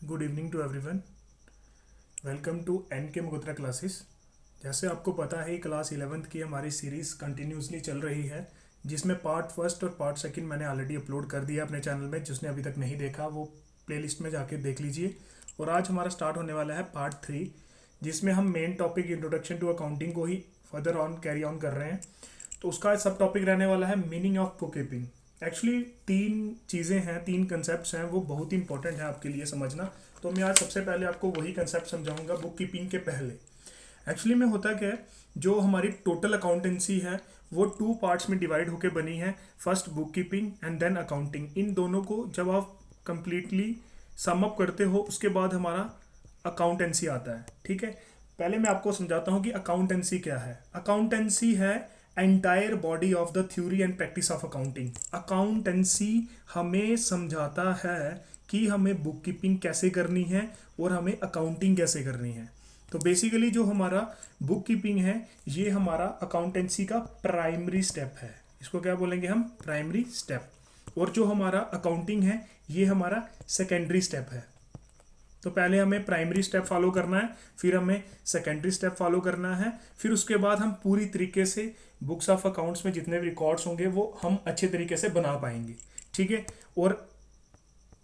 Good evening to everyone. Welcome to N K Magotra classes. जैसे आपको पता है क्लास 11th की हमारी सीरीज़ कंटिन्यूसली चल रही है, जिसमें पार्ट फर्स्ट और पार्ट सेकंड मैंने ऑलरेडी अपलोड कर दिया अपने चैनल में। जिसने अभी तक नहीं देखा वो प्लेलिस्ट में जाके देख लीजिए। और आज हमारा स्टार्ट होने वाला है पार्ट 3, जिसमें हम main topic introduction to accounting को ही फर्दर ऑन कैरी ऑन कर रहे हैं। तो उसका सब टॉपिक रहने वाला है meaning of book keeping. Actually 3 चीज़ें हैं, 3 कंसेप्ट हैं, वो बहुत इंपॉर्टेंट है आपके लिए समझना। तो मैं आज सबसे पहले आपको वही कंसेप्ट समझाऊंगा बुक कीपिंग के पहले। एक्चुअली में होता क्या है, जो हमारी टोटल अकाउंटेंसी है वो 2 पार्ट्स में डिवाइड होकर बनी है। First bookkeeping and then accounting. इन दोनों को जब आप कंप्लीटली सम अप करते हो उसके बाद हमारा अकाउंटेंसी आता है। ठीक है, पहले मैं आपको समझाता हूँ कि अकाउंटेंसी क्या है। अकाउंटेंसी है entire body of the theory and practice of accounting. Accountancy हमें समझाता है कि हमें बुक कीपिंग कैसे करनी है और हमें अकाउंटिंग कैसे करनी है। तो बेसिकली जो हमारा बुक कीपिंग है ये हमारा अकाउंटेंसी का प्राइमरी स्टेप है। इसको क्या बोलेंगे हम? Primary step. और जो हमारा अकाउंटिंग है ये हमारा सेकेंडरी स्टेप है। तो पहले हमें प्राइमरी स्टेप फॉलो करना है, फिर हमें सेकेंडरी स्टेप फॉलो करना है, फिर उसके बाद हम पूरी तरीके से बुक्स ऑफ अकाउंट्स में जितने भी रिकॉर्ड्स होंगे वो हम अच्छे तरीके से बना पाएंगे। ठीक है, और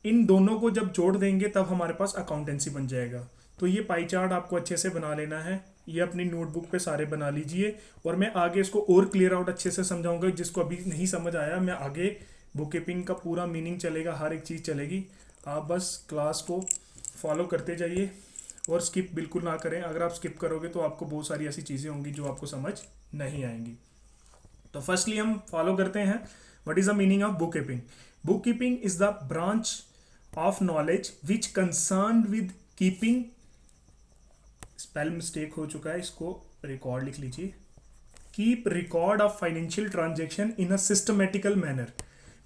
इन दोनों को जब जोड़ देंगे तब हमारे पास अकाउंटेंसी बन जाएगा। तो ये पाई चार्ट आपको अच्छे से बना लेना है, ये अपनी नोटबुक पे सारे बना लीजिए। और मैं आगे इसको और क्लियर आउट अच्छे से समझाऊंगा। जिसको अभी नहीं समझ आया, मैं आगे बुक कीपिंग का पूरा मीनिंग चलेगा, हर एक चीज़ चलेगी। आप बस क्लास को फॉलो करते जाइए और स्किप बिल्कुल ना करें। अगर आप स्किप करोगे तो आपको बहुत सारी ऐसी चीज़ें होंगी जो आपको समझ नहीं आएंगी। तो फर्स्टली हम फॉलो करते हैं what is the meaning of book keeping. Book keeping is the branch of knowledge which concern with keeping, spell mistake हो चुका है, इसको रिकॉर्ड लिख लीजिए। Keep record of financial transaction in a systematical manner.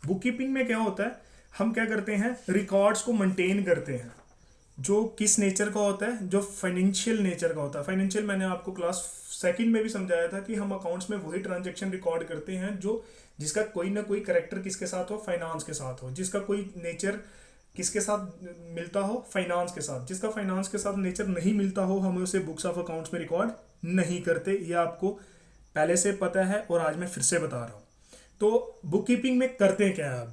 Book keeping में क्या होता है, हम क्या करते हैं, रिकॉर्ड्स को मेंटेन करते हैं। जो किस नेचर का होता है, जो फाइनेंशियल नेचर का होता है। फाइनेंशियल मैंने आपको क्लास सेकंड में भी समझाया था कि हम अकाउंट्स में वही ट्रांजैक्शन रिकॉर्ड करते हैं जो जिसका कोई ना कोई करेक्टर किसके साथ हो, फाइनेंस के साथ हो। जिसका कोई नेचर किसके साथ मिलता हो, फाइनेंस के साथ। जिसका फाइनेंस के साथ नेचर नहीं मिलता हो, हम उसे बुक्स ऑफ अकाउंट्स में रिकॉर्ड नहीं करते। ये आपको पहले से पता है और आज मैं फिर से बता रहा हूँ। तो बुक कीपिंग में करते क्या है,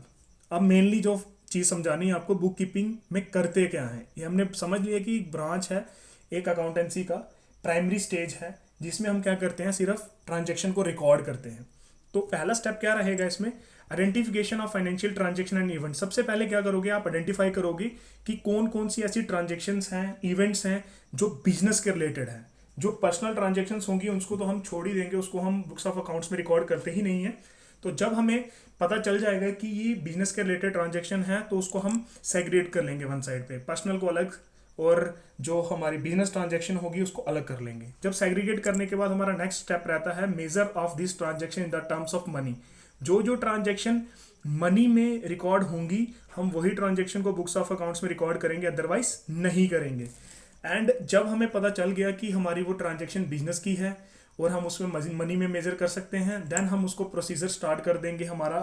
अब मेनली जो चीज़ समझानी है आपको, बुक कीपिंग में करते क्या है। ये हमने समझ लिया कि एक ब्रांच है, एक अकाउंटेंसी का प्राइमरी स्टेज है, जिसमें हम क्या करते हैं, सिर्फ ट्रांजैक्शन को रिकॉर्ड करते हैं। तो पहला स्टेप क्या रहेगा इसमें, identification of financial transaction and event. सबसे पहले क्या करोगे, आप आइडेंटिफाई करोगे कि कौन कौन सी ऐसी ट्रांजेक्शन्स हैं, इवेंट्स हैं जो बिजनेस के रिलेटेड हैं। जो पर्सनल ट्रांजेक्शन्स होंगी उसको तो हम छोड़ ही देंगे, उसको हम बुक्स ऑफ अकाउंट्स में रिकॉर्ड करते ही नहीं है। तो जब हमें पता चल जाएगा कि ये बिजनेस के रिलेटेड ट्रांजैक्शन है तो उसको हम सेग्रीगेट कर लेंगे वन साइड पे, पर्सनल को अलग और जो हमारी बिजनेस ट्रांजैक्शन होगी उसको अलग कर लेंगे। जब सेग्रीगेट करने के बाद हमारा नेक्स्ट स्टेप रहता है measure of this transaction in the terms of money. जो जो ट्रांजैक्शन मनी में रिकॉर्ड होंगी हम वही ट्रांजैक्शन को बुक्स ऑफ अकाउंट्स में रिकॉर्ड करेंगे, अदरवाइज नहीं करेंगे। एंड जब हमें पता चल गया कि हमारी वो ट्रांजैक्शन बिजनेस की है और हम उसमें मनी में मेजर कर सकते हैं, देन हम उसको प्रोसीजर स्टार्ट कर देंगे, हमारा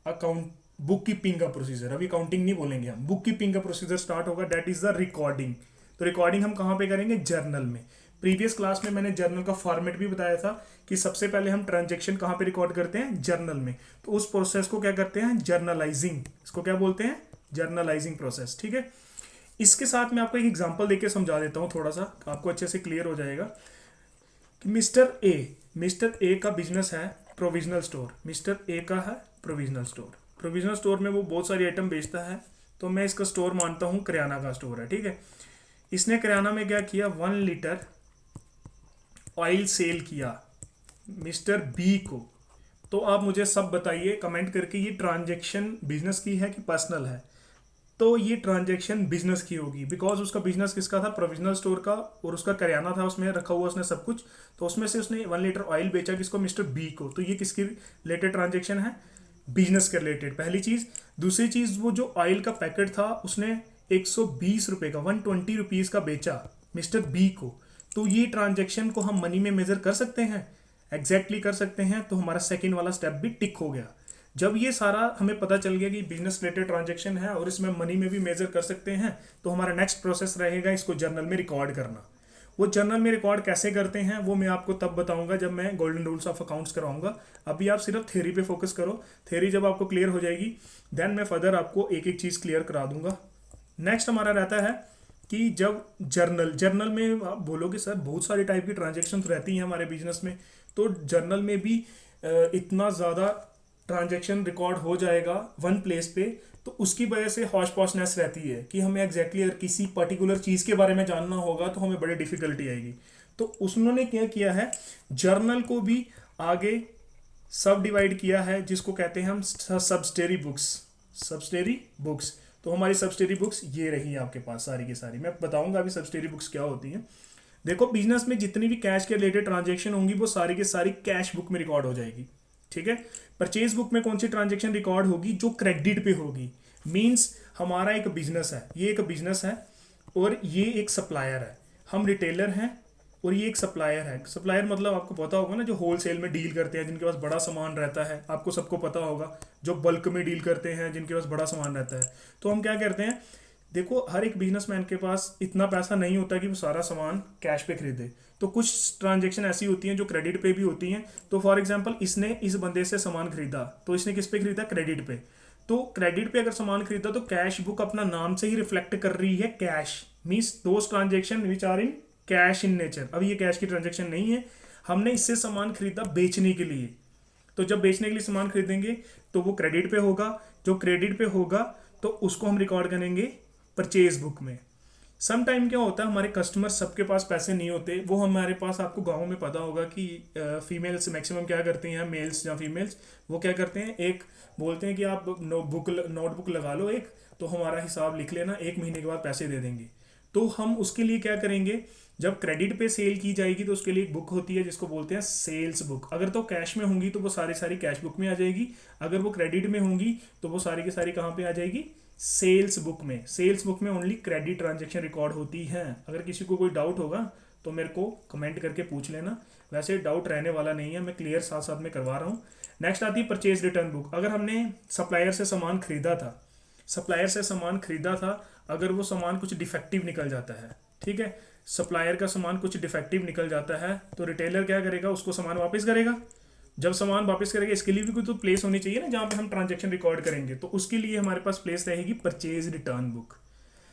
अकाउंट बुक कीपिंग का प्रोसीजर। अभी काउंटिंग नहीं बोलेंगे हम, बुक कीपिंग का प्रोसीजर स्टार्ट होगा, दैट इज द रिकॉर्डिंग। तो रिकॉर्डिंग हम कहाँ पे करेंगे, जर्नल में। प्रीवियस क्लास में मैंने जर्नल का फॉर्मेट भी बताया था कि सबसे पहले हम ट्रांजेक्शन कहाँ पे रिकॉर्ड करते हैं, जर्नल में। तो उस प्रोसेस को क्या करते हैं, जर्नलाइजिंग। इसको क्या बोलते हैं, जर्नलाइजिंग प्रोसेस। ठीक है, इसके साथ मैं आपको एक एग्जांपल देके समझा देता हूँ, थोड़ा सा आपको अच्छे से क्लियर हो जाएगा। मिस्टर ए का बिजनेस है प्रोविजनल स्टोर। मिस्टर ए का है प्रोविजनल स्टोर। प्रोविजनल स्टोर में वो बहुत सारी आइटम बेचता है, तो मैं इसका स्टोर मानता हूँ किराना का स्टोर है। ठीक है, इसने किराना में क्या किया, 1 लीटर ऑयल सेल किया मिस्टर बी को। तो आप मुझे सब बताइए कमेंट करके, ये ट्रांजेक्शन बिजनेस की है कि पर्सनल है। तो ये ट्रांजैक्शन बिजनेस की होगी, बिकॉज उसका बिजनेस किसका था, प्रोविजनल स्टोर का, और उसका किराना था उसमें रखा हुआ उसने सब कुछ। तो उसमें से उसने 1 लीटर ऑयल बेचा किसको, मिस्टर बी को। तो ये किसकी रिलेटेड ट्रांजैक्शन है, बिजनेस के रिलेटेड, पहली चीज। दूसरी चीज, वो जो ऑयल का पैकेट था उसने 120 रुपए का, 120 रुपीज का बेचा मिस्टर बी को। तो ये ट्रांजेक्शन को हम मनी में मेजर कर सकते हैं, एग्जैक्टली कर सकते हैं। तो हमारा सेकेंड वाला स्टेप भी टिक हो गया। जब ये सारा हमें पता चल गया कि बिजनेस रिलेटेड ट्रांजेक्शन है और इसमें मनी में भी मेजर कर सकते हैं, तो हमारा नेक्स्ट प्रोसेस रहेगा इसको जर्नल में रिकॉर्ड करना। वो जर्नल में रिकॉर्ड कैसे करते हैं वो मैं आपको तब बताऊंगा जब मैं गोल्डन रूल्स ऑफ अकाउंट्स करवाऊंगा। अभी आप सिर्फ थ्योरी पे फोकस करो, थ्योरी जब आपको क्लियर हो जाएगी देन मैं फर्दर आपको एक एक चीज़ क्लियर करा दूंगा। नेक्स्ट हमारा रहता है कि जब जर्नल में आप बोलोगे सर बहुत सारी टाइप की ट्रांजेक्शन रहती हैं हमारे बिजनेस में, तो जर्नल में भी इतना ज़्यादा ट्रांजेक्शन रिकॉर्ड हो जाएगा वन प्लेस पे, तो उसकी वजह से हॉश पॉशनेस रहती है कि हमें एग्जैक्टली अगर किसी पर्टिकुलर चीज़ के बारे में जानना होगा तो हमें बड़ी डिफिकल्टी आएगी। तो उन्होंने क्या किया है, जर्नल को भी आगे सब डिवाइड किया है जिसको कहते हैं हम सब्सिडरी बुक्स। तो हमारी सब्सिडरी बुक्स ये रही आपके पास सारी की सारी, मैं बताऊंगा अभी सब्सिडरी बुक्स क्या होती हैं। देखो बिजनेस में जितनी भी कैश के रिलेटेड ट्रांजेक्शन होंगी वो सारी की सारी कैश बुक में रिकॉर्ड हो जाएगी, ठीक है। परचेज बुक में कौन सी ट्रांजेक्शन रिकॉर्ड होगी, जो क्रेडिट पे होगी। मींस हमारा एक बिजनेस है, ये एक बिजनेस है और ये एक सप्लायर है, हम रिटेलर हैं और ये एक सप्लायर है। सप्लायर मतलब आपको पता होगा ना, जो होलसेल में डील करते हैं, जिनके पास बड़ा सामान रहता है, आपको सबको पता होगा, जो बल्क में डील करते हैं, जिनके पास बड़ा सामान रहता है। तो हम क्या करते हैं, देखो हर एक बिजनेसमैन के पास इतना पैसा नहीं होता कि वो सारा सामान कैश पे खरीदे, तो कुछ ट्रांजेक्शन ऐसी होती हैं जो क्रेडिट पे भी होती हैं। तो फॉर एग्जांपल इसने इस बंदे से सामान खरीदा, तो इसने किस पे खरीदा, क्रेडिट पे। तो क्रेडिट पे अगर सामान खरीदा तो कैश बुक अपना नाम से ही रिफ्लेक्ट कर रही है cash, means those transaction which are in cash in nature. अब ये कैश की ट्रांजेक्शन नहीं है, हमने इससे सामान खरीदा बेचने के लिए, तो जब बेचने के लिए सामान खरीदेंगे तो वो क्रेडिट पे होगा, जो क्रेडिट पे होगा तो उसको हम रिकॉर्ड करेंगे परचेज बुक में। सम टाइम क्या होता है, हमारे कस्टमर सबके पास पैसे नहीं होते, वो हमारे पास, आपको गाँव में पता होगा कि फीमेल्स मैक्सिमम क्या करती हैं, मेल्स या फीमेल्स, वो क्या करते हैं, एक बोलते हैं कि आप नोटबुक लगा लो एक, तो हमारा हिसाब लिख लेना, 1 महीने के बाद पैसे दे देंगे। तो हम उसके लिए क्या करेंगे, जब क्रेडिट पे सेल की जाएगी तो उसके लिए एक बुक होती है जिसको बोलते हैं सेल्स बुक। अगर तो कैश में होंगी तो वो सारी कैश बुक में आ जाएगी, अगर वो क्रेडिट में होंगी तो वो सारी की सारी कहाँ पे आ जाएगी, सेल्स बुक में। सेल्स बुक में ओनली क्रेडिट ट्रांजेक्शन रिकॉर्ड होती है। अगर किसी को कोई डाउट होगा तो मेरे को कमेंट करके पूछ लेना, वैसे डाउट रहने वाला नहीं है, मैं क्लियर साथ साथ में करवा रहा हूँ। नेक्स्ट आती है परचेज रिटर्न बुक। अगर हमने सप्लायर से सामान खरीदा था, अगर वो सामान कुछ डिफेक्टिव निकल जाता है, ठीक है, सप्लायर का सामान कुछ डिफेक्टिव निकल जाता है, तो रिटेलर क्या करेगा, उसको सामान वापस करेगा। जब सामान वापस करेगा, इसके लिए भी कोई तो प्लेस होनी चाहिए ना जहाँ पे हम ट्रांजेक्शन रिकॉर्ड करेंगे, तो उसके लिए हमारे पास प्लेस रहेगी purchase return book.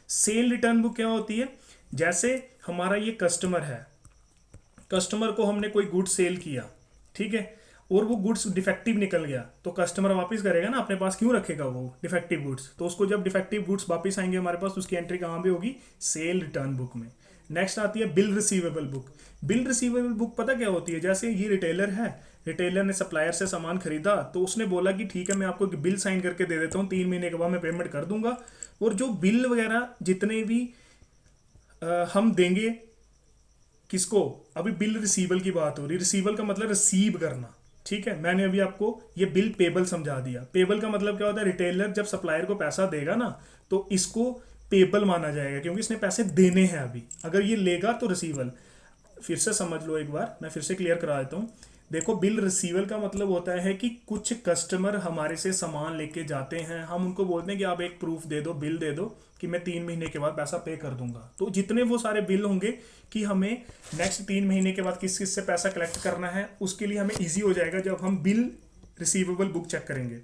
Cell return book क्या होती है, जैसे हमारा ये कस्टमर है, कस्टमर को हमने कोई गुड्स सेल किया, ठीक है, और वो गुड्स डिफेक्टिव निकल गया, तो कस्टमर वापस करेगा ना, अपने पास क्यों रखेगा वो डिफेक्टिव गुड्स, तो उसको जब डिफेक्टिव गुड्स वापस आएंगे हमारे पास, उसकी एंट्री कहाँ पे होगी, सेल रिटर्न बुक में। नेक्स्ट आती है bill receivable book. Bill receivable book पता क्या होती है, जैसे ये रिटेलर है, रिटेलर ने सप्लायर से सामान खरीदा, तो उसने बोला कि ठीक है मैं आपको बिल साइन करके दे देता हूँ, 3 महीने के बाद मैं पेमेंट कर दूंगा, और जो बिल वगैरह जितने भी हम देंगे किसको, अभी बिल रिसीवल की बात हो रही, रिसीवल का मतलब रिसीव करना, ठीक है। मैंने अभी आपको ये बिल पेबल समझा दिया। पेबल का मतलब क्या होता है, रिटेलर जब सप्लायर को पैसा देगा ना तो इसको पेबल माना जाएगा क्योंकि इसने पैसे देने हैं अभी, अगर ये लेगा तो रिसीवल। फिर से समझ लो एक बार, मैं फिर से क्लियर करा देता हूँ। देखो बिल रिसीवल का मतलब होता है कि कुछ कस्टमर हमारे से सामान लेके जाते हैं, हम उनको बोलते हैं कि आप एक प्रूफ दे दो, बिल दे दो कि मैं 3 महीने के बाद पैसा पे कर दूंगा। तो जितने वो सारे बिल होंगे कि हमें नेक्स्ट 3 महीने के बाद किस किस से पैसा कलेक्ट करना है, उसके लिए हमें ईजी हो जाएगा जब हम बिल रिसीवेबल बुक चेक करेंगे।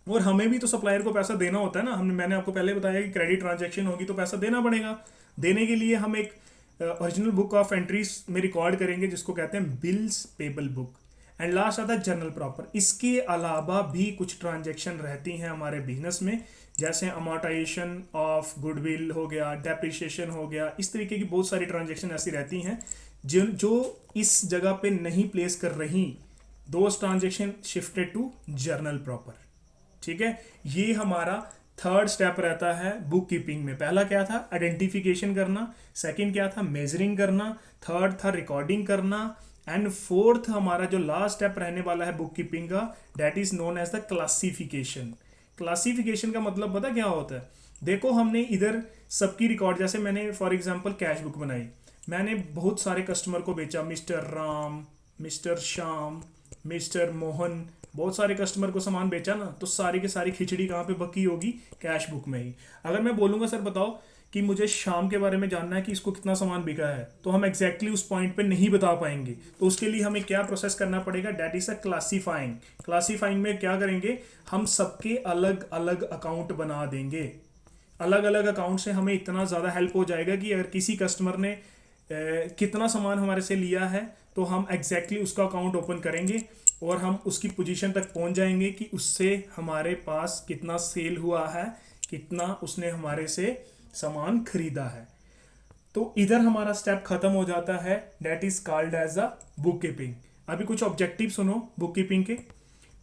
और हमें भी तो सप्लायर को पैसा देना होता है ना, मैंने आपको पहले बताया कि क्रेडिट ट्रांजेक्शन होगी तो पैसा देना पड़ेगा। देने के लिए हम एक ओरिजिनल बुक ऑफ एंट्रीज में रिकॉर्ड करेंगे जिसको कहते हैं bills payable book. And last आता है जर्नल प्रॉपर। इसके अलावा भी कुछ ट्रांजेक्शन रहती हैं हमारे बिजनेस में, जैसे अमोर्टाइजेशन ऑफ गुडविल हो गया, डेप्रिसिएशन हो गया, इस तरीके की बहुत सारी ट्रांजेक्शन ऐसी रहती हैं जो इस जगह पे नहीं प्लेस कर रही। Those transaction shifted to journal proper, ठीक है। ये हमारा थर्ड स्टेप रहता है बुक कीपिंग में। पहला क्या था, आइडेंटिफिकेशन करना, सेकंड क्या था, मेजरिंग करना, थर्ड था रिकॉर्डिंग करना, एंड फोर्थ हमारा जो लास्ट स्टेप रहने वाला है बुक कीपिंग का, that is known as the classification. Classification का मतलब पता क्या होता है, देखो हमने इधर सबकी रिकॉर्ड, जैसे मैंने फॉर एग्जांपल कैश बुक बनाई, मैंने बहुत सारे कस्टमर को बेचा, mister Ram, mister Shyam, mister Mohan, बहुत सारे कस्टमर को सामान बेचा ना, तो सारी की सारी खिचड़ी कहाँ पे पकी होगी, कैश बुक में ही। अगर मैं बोलूँगा सर बताओ कि मुझे शाम के बारे में जानना है कि इसको कितना सामान बिका है, तो हम एग्जैक्टली उस पॉइंट पे नहीं बता पाएंगे। तो उसके लिए हमें क्या प्रोसेस करना पड़ेगा, that is a classifying. Classifying में क्या करेंगे, हम सबके अलग अलग अकाउंट बना देंगे। अलग अलग अकाउंट से हमें इतना ज़्यादा हेल्प हो जाएगा कि अगर किसी कस्टमर ने कितना सामान हमारे से लिया है, तो हम एग्जैक्टली उसका अकाउंट ओपन करेंगे और हम उसकी पोजीशन तक पहुंच जाएंगे कि उससे हमारे पास कितना सेल हुआ है, कितना उसने हमारे से सामान खरीदा है। तो इधर हमारा स्टेप खत्म हो जाता है, that is called as a book keeping. अभी कुछ ऑब्जेक्टिव सुनो बुक कीपिंग के।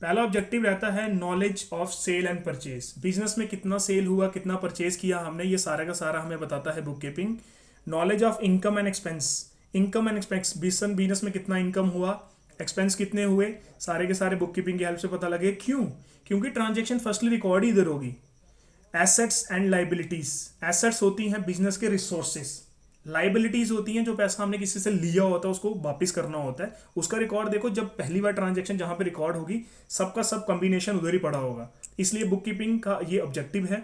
पहला ऑब्जेक्टिव रहता है knowledge of sale and purchase. Business में कितना सेल हुआ, कितना परचेज किया हमने, ये सारा का सारा हमें बताता है book keeping. Knowledge of income and expense. Income and expense, business में कितना इनकम हुआ, एक्सपेंस कितने हुए, सारे के सारे बुक कीपिंग की हेल्प से पता लगे। क्यों? क्योंकि ट्रांजेक्शन फर्स्टली रिकॉर्ड ही इधर होगी। Assets and liabilities. एसेट्स होती हैं बिजनेस के रिसोर्सेस, लाइबिलिटीज होती हैं जो पैसा हमने किसी से लिया होता है उसको वापस करना होता है, उसका रिकॉर्ड देखो। जब पहली बार ट्रांजेक्शन जहां पे रिकॉर्ड होगी, सबका सब कॉम्बिनेशन उधर ही पड़ा होगा, इसलिए बुक कीपिंग का ये ऑब्जेक्टिव है।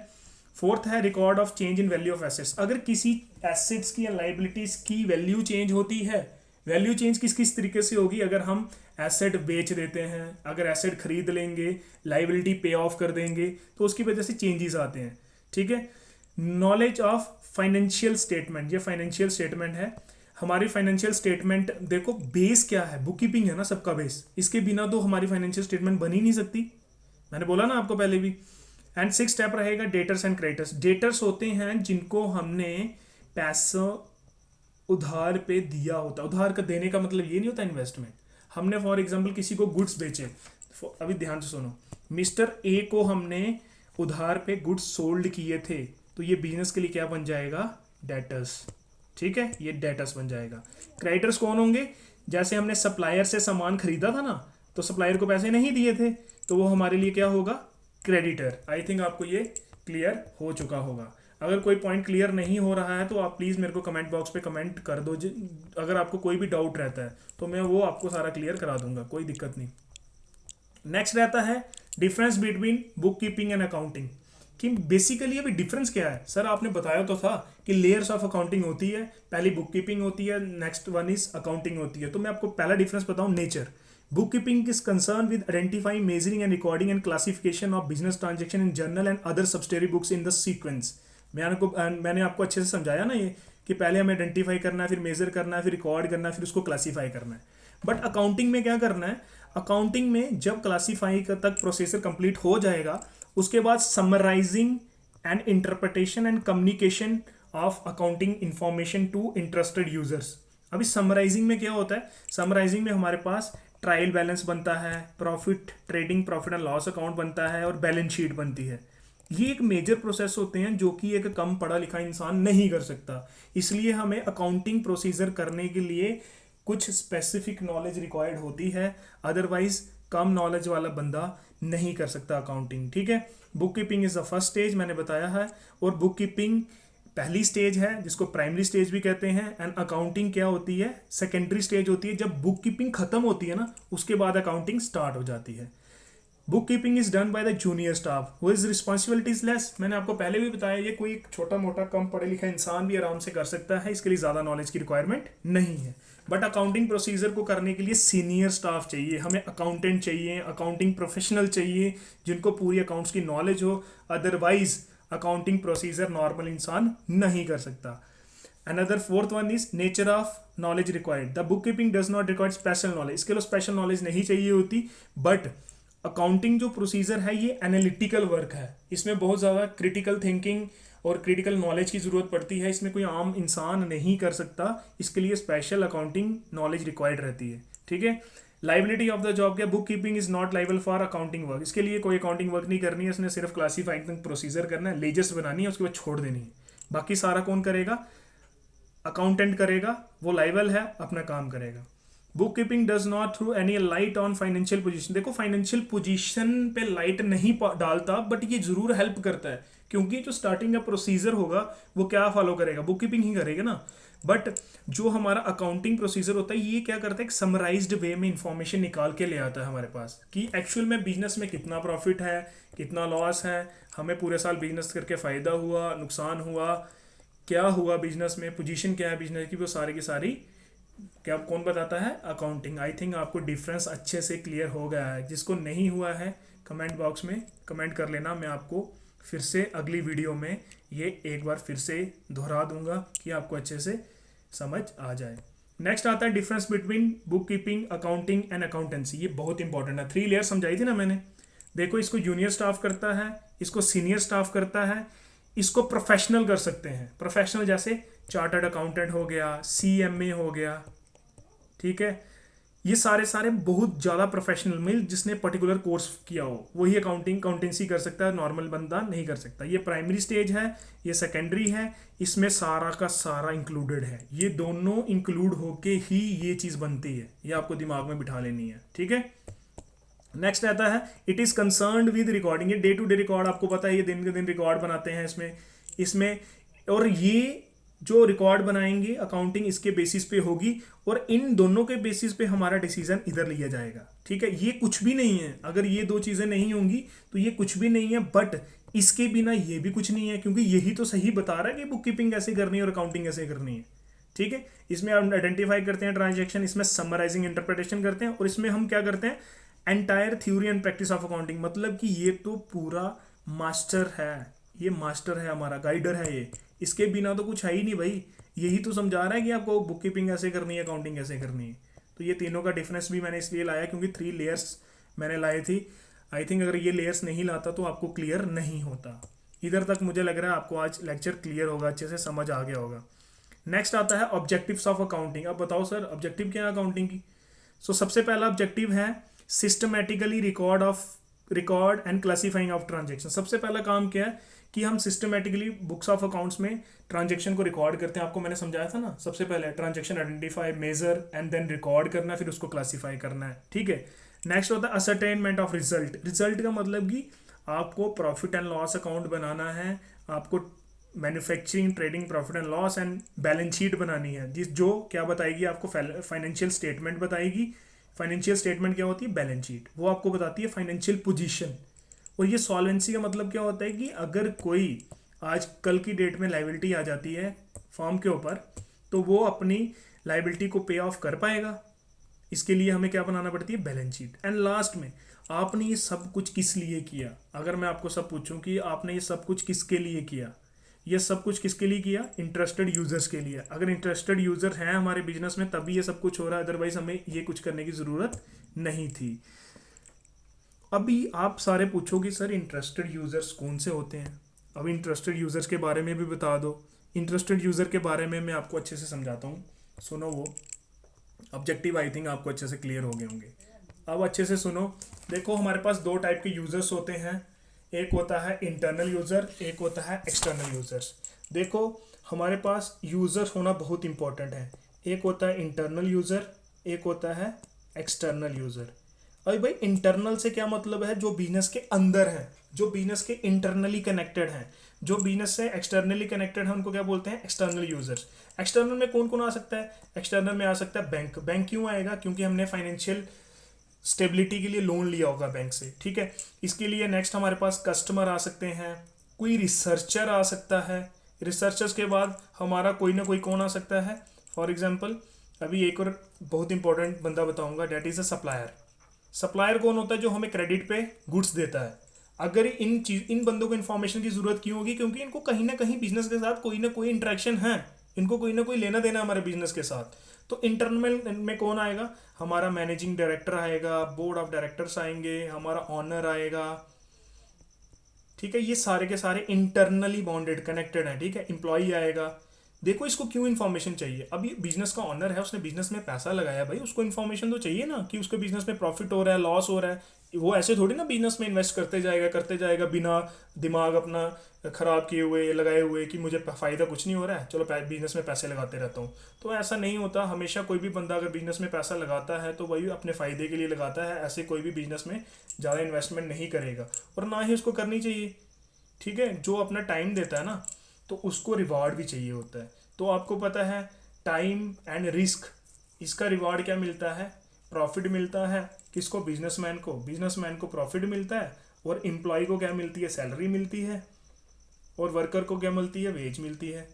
फोर्थ है record of change in value of assets. अगर किसी एसेट्स की या लाइबिलिटीज की वैल्यू चेंज होती है, वैल्यू चेंज किस किस तरीके से होगी, अगर हम एसेट बेच देते हैं, अगर एसेट खरीद लेंगे, लाइबिलिटी पे ऑफ कर देंगे, तो उसकी वजह से चेंजेस आते हैं। ठीक है। नॉलेज ऑफ फाइनेंशियल स्टेटमेंट, ये फाइनेंशियल स्टेटमेंट है। हमारी फाइनेंशियल स्टेटमेंट देखो, बेस क्या है, बुक कीपिंग है ना सबका बेस, इसके बिना तो हमारी फाइनेंशियल स्टेटमेंट बन ही नहीं सकती, मैंने बोला ना आपको पहले भी। एंड सिक्स स्टेप रहेगा डेटर्स एंड क्रेडिटर्स। डेटर्स होते हैं जिनको हमने पैसा उधार पे दिया होता है। उधार का देने का मतलब ये नहीं होता इन्वेस्टमेंट। हमने फॉर एग्जांपल किसी को गुड्स बेचे, अभी ध्यान से सुनो, मिस्टर ए को हमने उधार पे गुड्स सोल्ड किए थे, तो ये बिजनेस के लिए क्या बन जाएगा, डेटर्स। ठीक है, ये डेटर्स बन जाएगा। क्रेडिटर्स कौन होंगे, जैसे हमने सप्लायर से सामान खरीदा था ना, तो सप्लायर को पैसे नहीं दिए थे, तो वो हमारे लिए क्या होगा, क्रेडिटर। आई थिंक आपको ये क्लियर हो चुका होगा। अगर कोई पॉइंट क्लियर नहीं हो रहा है तो आप प्लीज़ मेरे को कमेंट बॉक्स पे कमेंट कर दो। अगर आपको कोई भी डाउट रहता है तो मैं वो आपको सारा क्लियर करा दूंगा, कोई दिक्कत नहीं। नेक्स्ट रहता है difference between book keeping and accounting. कि बेसिकली अभी डिफरेंस क्या है सर, आपने बताया तो था कि लेयर्स ऑफ अकाउंटिंग होती है, पहली बुक कीपिंग होती है, नेक्स्ट वन इज अकाउंटिंग होती है। तो मैं आपको पहला डिफरेंस बताऊं, nature. Book keeping is concern with identifying, measuring and recording and classification of business transaction in journal and other subsidiary books in the sequence. मैंने आपको अच्छे से समझाया ना ये, कि पहले हमें आइडेंटिफाई करना है, फिर मेजर करना है, फिर रिकॉर्ड करना है, फिर उसको क्लासीफाई करना है। बट अकाउंटिंग में क्या करना है, अकाउंटिंग में जब क्लासीफाई तक प्रोसेसर कंप्लीट हो जाएगा, उसके बाद summarising and interpretation and communication of accounting information to interested users. अभी समराइजिंग में क्या होता है, समराइजिंग में हमारे पास ट्रायल बैलेंस बनता है, profit trading profit and loss account बनता है, और बैलेंस शीट बनती है। ये एक मेजर प्रोसेस होते हैं जो कि एक कम पढ़ा लिखा इंसान नहीं कर सकता। इसलिए हमें अकाउंटिंग प्रोसीजर करने के लिए कुछ स्पेसिफिक नॉलेज रिक्वायर्ड होती है, अदरवाइज कम नॉलेज वाला बंदा नहीं कर सकता अकाउंटिंग। ठीक है। Book keeping is the first stage, मैंने बताया है, और बुक कीपिंग पहली स्टेज है जिसको प्राइमरी स्टेज भी कहते हैं। एंड अकाउंटिंग क्या होती है, सेकेंडरी स्टेज होती है। जब बुक कीपिंग खत्म होती है ना, उसके बाद अकाउंटिंग स्टार्ट हो जाती है। Book keeping is done by the junior staff who is responsibilities less. मैंने आपको पहले भी बताया, ये कोई एक छोटा मोटा कम पढ़े लिखा इंसान भी आराम से कर सकता है, इसके लिए ज़्यादा नॉलेज की रिक्वायरमेंट नहीं है। बट अकाउंटिंग प्रोसीजर को करने के लिए सीनियर स्टाफ चाहिए, हमें अकाउंटेंट चाहिए, अकाउंटिंग प्रोफेशनल चाहिए, जिनको पूरी अकाउंट्स की नॉलेज हो। अदरवाइज अकाउंटिंग प्रोसीजर नॉर्मल इंसान नहीं कर सकता। Another fourth one is nature of knowledge required. The bookkeeping does not require special knowledge. इसके लिए स्पेशल नॉलेज नहीं चाहिए होती, बट अकाउंटिंग जो प्रोसीजर है ये एनालिटिकल वर्क है, इसमें बहुत ज़्यादा क्रिटिकल थिंकिंग और क्रिटिकल नॉलेज की ज़रूरत पड़ती है। इसमें कोई आम इंसान नहीं कर सकता, इसके लिए स्पेशल अकाउंटिंग नॉलेज रिक्वायर्ड रहती है। ठीक है। लाइबिलिटी ऑफ द जॉब क्या, book keeping is not liable for accounting work. इसके लिए कोई अकाउंटिंग वर्क नहीं करनी है, इसने सिर्फ क्लासीफाइंग प्रोसीजर करना है, लेजर्स बनानी है, उसके बाद छोड़ देनी है। बाकी सारा कौन करेगा, अकाउंटेंट करेगा, वो लाइबल है, अपना काम करेगा। Book keeping does not through any light on financial position. देखो फाइनेंशियल पोजीशन पे लाइट नहीं डालता, बट ये जरूर हेल्प करता है, क्योंकि जो स्टार्टिंग का प्रोसीजर होगा वो क्या फॉलो करेगा, बुक कीपिंग ही करेगा ना। बट जो हमारा अकाउंटिंग प्रोसीजर होता है ये क्या करता है, एक समराइज्ड वे में इंफॉर्मेशन निकाल के ले आता है हमारे पास कि एक्चुअल में बिजनेस में कितना प्रॉफिट है, कितना लॉस है, हमें पूरे साल बिजनेस करके फ़ायदा हुआ, नुकसान हुआ, क्या हुआ बिजनेस में, पोजीशन क्या है बिजनेस की, वो सारी की सारी क्या कौन बताता है, अकाउंटिंग। आई थिंक आपको डिफरेंस अच्छे से क्लियर हो गया है। जिसको नहीं हुआ है कमेंट बॉक्स में कमेंट कर लेना, मैं आपको फिर से अगली वीडियो में ये एक बार फिर से दोहरा दूंगा कि आपको अच्छे से समझ आ जाए। नेक्स्ट आता है difference between book keeping, accounting and accountancy. ये बहुत इंपॉर्टेंट है। 3 लेयर समझाई थी ना मैंने। देखो इसको जूनियर स्टाफ करता है, इसको सीनियर स्टाफ करता है, इसको प्रोफेशनल कर सकते हैं। प्रोफेशनल जैसे चार्टर्ड अकाउंटेंट हो गया, CMA हो गया, ठीक है। ये सारे बहुत ज़्यादा प्रोफेशनल में जिसने पर्टिकुलर कोर्स किया हो वही अकाउंटेंसी कर सकता है, नॉर्मल बंदा नहीं कर सकता। ये प्राइमरी स्टेज है, ये सेकेंडरी है, इसमें सारा का सारा इंक्लूडेड है। ये दोनों इंक्लूड होके ही ये चीज़ बनती है, ये आपको दिमाग में बिठा लेनी है, ठीक है। नेक्स्ट आता है it is concerned with recording. ये डे टू डे रिकॉर्ड, आपको पता है ये दिन के दिन रिकॉर्ड बनाते हैं इसमें और ये जो रिकॉर्ड बनाएंगे अकाउंटिंग इसके बेसिस पे होगी और इन दोनों के बेसिस पे हमारा डिसीजन इधर लिया जाएगा, ठीक है। ये कुछ भी नहीं है, अगर ये 2 चीज़ें नहीं होंगी तो ये कुछ भी नहीं है, बट इसके बिना ये भी कुछ नहीं है, क्योंकि यही तो सही बता रहा है कि बुक कीपिंग कैसे करनी है और अकाउंटिंग कैसे करनी है, ठीक है। इसमें हम आइडेंटिफाई करते हैं ट्रांजेक्शन, इसमें समराइजिंग इंटरप्रिटेशन करते हैं और इसमें हम क्या करते हैं, entire theory and practice of accounting. मतलब कि ये तो पूरा मास्टर है, ये मास्टर है हमारा, गाइडर है ये, इसके बिना तो कुछ है ही नहीं भाई। यही तो समझा रहा है कि आपको बुक कीपिंग कैसे करनी है, अकाउंटिंग कैसे करनी है। तो ये तीनों का डिफरेंस भी मैंने इसलिए लाया क्योंकि 3 लेयर्स मैंने लाए थी। आई थिंक अगर ये लेयर्स नहीं लाता तो आपको क्लियर नहीं होता। इधर तक मुझे लग रहा है आपको आज लेक्चर क्लियर होगा, अच्छे से समझ आ गया होगा। नेक्स्ट आता है ऑब्जेक्टिव्स ऑफ अकाउंटिंग। अब बताओ सर ऑब्जेक्टिव क्या है अकाउंटिंग की। सबसे पहला ऑब्जेक्टिव है systematically record and classifying of transaction. सबसे पहला काम क्या है कि हम सिस्टमेटिकली बुक्स ऑफ अकाउंट्स में ट्रांजेक्शन को रिकॉर्ड करते हैं। आपको मैंने समझाया था ना, सबसे पहले transaction identify, measure and then record करना है, फिर उसको क्लासीफाई करना है, ठीक है। नेक्स्ट होता है असरटेनमेंट ऑफ रिजल्ट। रिजल्ट का मतलब कि आपको प्रॉफिट एंड लॉस अकाउंट बनाना है, आपको manufacturing, trading, profit and loss and balance sheet बनानी है, जो क्या बताएगी आपको, फाइनेंशियल स्टेटमेंट बताएगी। फाइनेंशियल स्टेटमेंट क्या होती है, बैलेंस शीट, वो आपको बताती है फाइनेंशियल पोजीशन। और ये सॉल्वेंसी का मतलब क्या होता है कि अगर कोई आज कल की डेट में लाइबिलिटी आ जाती है फॉर्म के ऊपर तो वो अपनी लाइबिलिटी को पे ऑफ कर पाएगा। इसके लिए हमें क्या बनाना पड़ती है, बैलेंस शीट। एंड लास्ट में आपने ये सब कुछ किस लिए किया। अगर मैं आपको सब पूछूं कि आपने ये सब कुछ किसके लिए किया, ये सब कुछ किसके लिए किया, इंटरेस्टेड यूजर्स के लिए। अगर इंटरेस्टेड यूजर हैं हमारे बिजनेस में तभी ये सब कुछ हो रहा है, अदरवाइज हमें ये कुछ करने की ज़रूरत नहीं थी। अभी आप सारे पूछो कि सर इंटरेस्टेड यूज़र्स कौन से होते हैं। अब इंटरेस्टेड यूज़र्स के बारे में भी बता दो। इंटरेस्टेड यूज़र के बारे में मैं आपको अच्छे से समझाता हूँ, सुनो। वो ऑब्जेक्टिव आई थिंक आपको अच्छे से क्लियर हो गए होंगे। अब अच्छे से सुनो। देखो हमारे पास 2 टाइप के यूज़र्स होते हैं, एक होता है इंटरनल यूज़र, एक होता है एक्सटर्नल यूज़र्स। देखो हमारे पास यूज़र होना बहुत इंपॉर्टेंट है। एक होता है इंटरनल यूज़र, एक होता है एक्सटर्नल यूज़र। अभी भाई इंटरनल से क्या मतलब है, जो बिजनेस के अंदर है, जो बिजनेस के इंटरनली कनेक्टेड हैं। जो बिजनेस से एक्सटर्नली कनेक्टेड है उनको क्या बोलते हैं, एक्सटर्नल यूजर्स। एक्सटर्नल में कौन कौन आ सकता है, एक्सटर्नल में आ सकता है बैंक। बैंक क्यों आएगा, क्योंकि हमने फाइनेंशियल स्टेबिलिटी के लिए लोन लिया होगा बैंक से, ठीक है। इसके लिए नेक्स्ट हमारे पास कस्टमर आ सकते हैं, कोई रिसर्चर आ सकता है। रिसर्चर्स के बाद हमारा कोई ना कोई कौन आ सकता है, फॉर एग्जाम्पल अभी एक और बहुत इंपॉर्टेंट बंदा बताऊंगा, that is a supplier. Supplier कौन होता है, जो हमें क्रेडिट पे गुड्स देता है। अगर इन बंदों को इन्फॉर्मेशन की जरूरत क्यों होगी, क्योंकि इनको कहीं ना कहीं बिजनेस के साथ कोई ना कोई इंटरेक्शन है, इनको कोई ना कोई लेना देना हमारे बिजनेस के साथ। तो इंटरनल में कौन आएगा, हमारा मैनेजिंग डायरेक्टर आएगा, बोर्ड ऑफ डायरेक्टर्स आएंगे, हमारा ऑनर आएगा, ठीक है। ये सारे के सारे इंटरनली बॉन्डेड कनेक्टेड है, ठीक है। एम्प्लॉई आएगा। देखो इसको क्यों इन्फॉर्मेशन चाहिए, अभी बिजनेस का ऑनर है, उसने बिजनेस में पैसा लगाया, भाई उसको इन्फॉर्मेशन तो चाहिए ना कि उसके बिजनेस में प्रॉफिट हो रहा है, लॉस हो रहा है। वो ऐसे थोड़ी ना बिजनेस में इन्वेस्ट करते जाएगा बिना दिमाग अपना खराब किए हुए, लगाए हुए कि मुझे फ़ायदा कुछ नहीं हो रहा है, चलो बिजनेस में पैसे लगाते रहता हूँ। तो ऐसा नहीं होता। हमेशा कोई भी बंदा अगर बिजनेस में पैसा लगाता है तो वही अपने फ़ायदे के लिए लगाता है। ऐसे कोई भी बिजनेस में ज़्यादा इन्वेस्टमेंट नहीं करेगा और ना ही उसको करनी चाहिए, ठीक है, जो अपना टाइम देता है ना तो उसको रिवार्ड भी चाहिए होता है। तो आपको पता है टाइम एंड रिस्क, इसका रिवार्ड क्या मिलता है, प्रॉफिट मिलता है। किसको, बिजनेसमैन को प्रॉफिट मिलता है, और एम्प्लॉय को क्या मिलती है, सैलरी मिलती है, और वर्कर को क्या मिलती है, वेज मिलती है।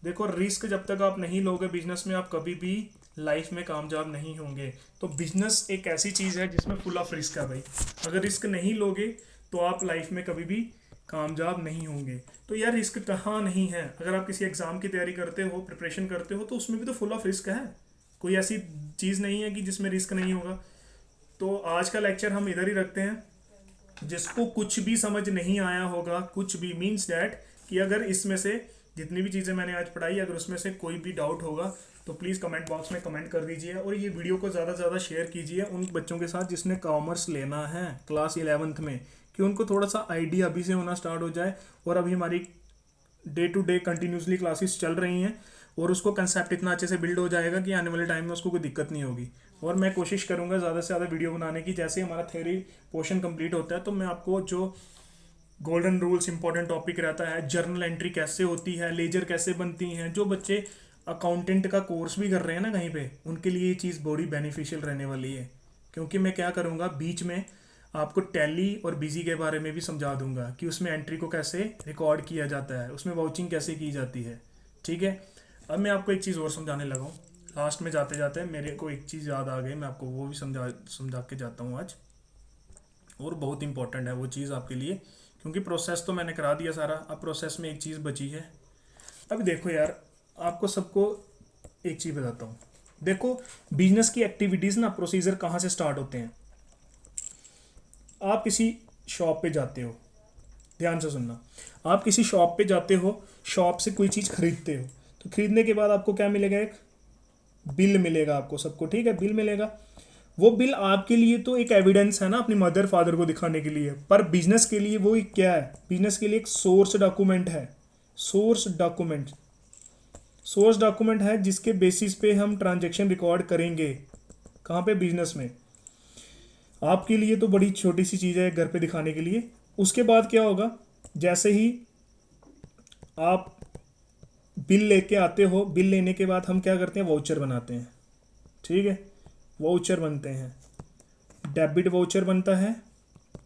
देखो रिस्क जब तक आप नहीं लोगे बिजनेस में, आप कभी भी लाइफ में कामयाब नहीं होंगे। तो बिजनेस एक ऐसी चीज़ है जिसमें फुल ऑफ रिस्क है भाई। अगर रिस्क नहीं लोगे तो आप लाइफ में कभी भी कामयाब नहीं होंगे। तो यार रिस्क कहाँ नहीं है, अगर आप किसी एग्जाम की तैयारी करते हो, प्रिपरेशन करते हो, तो उसमें भी तो फुल ऑफ रिस्क है। कोई ऐसी चीज़ नहीं है कि जिसमें रिस्क नहीं होगा। तो आज का लेक्चर हम इधर ही रखते हैं। जिसको कुछ भी समझ नहीं आया होगा, कुछ भी मीन्स डैट कि अगर इसमें से जितनी भी चीज़ें मैंने आज पढ़ाई, अगर उसमें से कोई भी डाउट होगा तो प्लीज़ कमेंट बॉक्स में कमेंट कर दीजिए, और ये वीडियो को ज़्यादा से ज़्यादा शेयर कीजिए उन बच्चों के साथ जिसने कॉमर्स लेना है क्लास 11th में, कि उनको थोड़ा सा आइडिया अभी से होना स्टार्ट हो जाए। और अभी हमारी day to day continuously classes चल रही हैं, और उसको कंसेप्ट इतना अच्छे से बिल्ड हो जाएगा कि आने वाले टाइम में उसको कोई दिक्कत नहीं होगी। और मैं कोशिश करूंगा ज़्यादा से ज़्यादा वीडियो बनाने की। जैसे ही हमारा थ्योरी पोर्शन कंप्लीट होता है तो मैं आपको जो गोल्डन रूल्स इंपॉर्टेंट टॉपिक रहता है, जर्नल एंट्री कैसे होती है, लेजर कैसे बनती हैं, जो बच्चे अकाउंटेंट का कोर्स भी कर रहे हैं ना कहीं पे, उनके लिए ये चीज़ बड़ी बेनिफिशियल रहने वाली है। क्योंकि मैं क्या करूँगा, बीच में आपको टैली और बिजी के बारे में भी समझा दूंगा कि उसमें एंट्री को कैसे रिकॉर्ड किया जाता है, उसमें वाउचिंग कैसे की जाती है। ठीक है, अब मैं आपको एक चीज़ और समझाने लगा हूँ। लास्ट में जाते जाते मेरे को एक चीज़ याद आ गई, मैं आपको वो भी समझा के जाता हूँ आज, और बहुत इंपॉर्टेंट है वो चीज़ आपके लिए। क्योंकि प्रोसेस तो मैंने करा दिया सारा, अब प्रोसेस में एक चीज़ बची है। अब देखो यार, आपको सबको एक चीज़ बताता हूँ। देखो बिजनेस की एक्टिविटीज़ ना, प्रोसीजर कहाँ से स्टार्ट होते हैं। आप किसी शॉप पे जाते हो, ध्यान से सुनना, आप किसी शॉप पे जाते हो, शॉप से कोई चीज़ खरीदते हो, तो खरीदने के बाद आपको क्या मिलेगा, एक बिल मिलेगा आपको, सबको ठीक है, बिल मिलेगा। वो बिल आपके लिए तो एक एविडेंस है ना अपनी मदर फादर को दिखाने के लिए, पर बिजनेस के लिए वो एक क्या है, बिजनेस के लिए एक सोर्स डॉक्यूमेंट है। सोर्स डॉक्यूमेंट है जिसके बेसिस पे हम ट्रांजैक्शन रिकॉर्ड करेंगे। कहाँ पे, बिजनेस में। आपके लिए तो बड़ी छोटी सी चीज़ है घर पे दिखाने के लिए। उसके बाद क्या होगा, जैसे ही आप बिल लेके आते हो, बिल लेने के बाद हम क्या करते हैं, वाउचर बनाते हैं। ठीक है, वाउचर बनते हैं, डेबिट वाउचर बनता है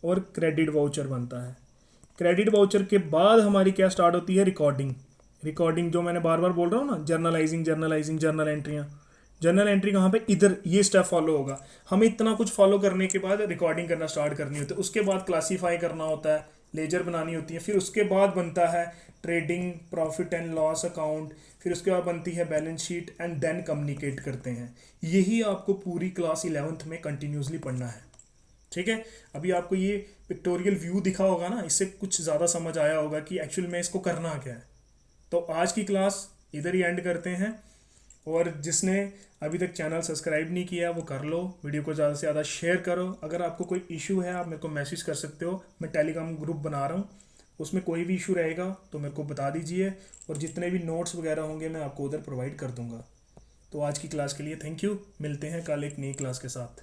और क्रेडिट वाउचर बनता है। क्रेडिट वाउचर के बाद हमारी क्या स्टार्ट होती है, रिकॉर्डिंग जो मैंने बार बार बोल रहा हूँ ना, जर्नलाइजिंग जर्नल एंट्रियाँ। जर्नल एंट्री कहाँ पे, इधर ये स्टेप फॉलो होगा। हमें इतना कुछ फॉलो करने के बाद रिकॉर्डिंग करना स्टार्ट करनी होती है। उसके बाद क्लासीफाई करना होता है, लेजर बनानी होती है। फिर उसके बाद बनता है trading, profit and loss account. फिर उसके बाद बनती है balance sheet, and then communicate करते हैं। यही आपको पूरी क्लास 11th में कंटिन्यूसली पढ़ना है। ठीक है, अभी आपको ये पिक्टोरियल व्यू दिखा होगा ना, इससे कुछ ज़्यादा समझ आया होगा कि एक्चुअल में इसको करना क्या है। तो आज की क्लास इधर ही एंड करते हैं, और जिसने अभी तक चैनल सब्सक्राइब नहीं किया वो कर लो, वीडियो को ज़्यादा से ज़्यादा शेयर करो। अगर आपको कोई इशू है आप मेरे को मैसेज कर सकते हो, मैं टेलीग्राम ग्रुप बना रहा हूँ, उसमें कोई भी इशू रहेगा तो मेरे को बता दीजिए, और जितने भी नोट्स वगैरह होंगे मैं आपको उधर प्रोवाइड कर दूँगा। तो आज की क्लास के लिए थैंक यू, मिलते हैं कल एक नई क्लास के साथ।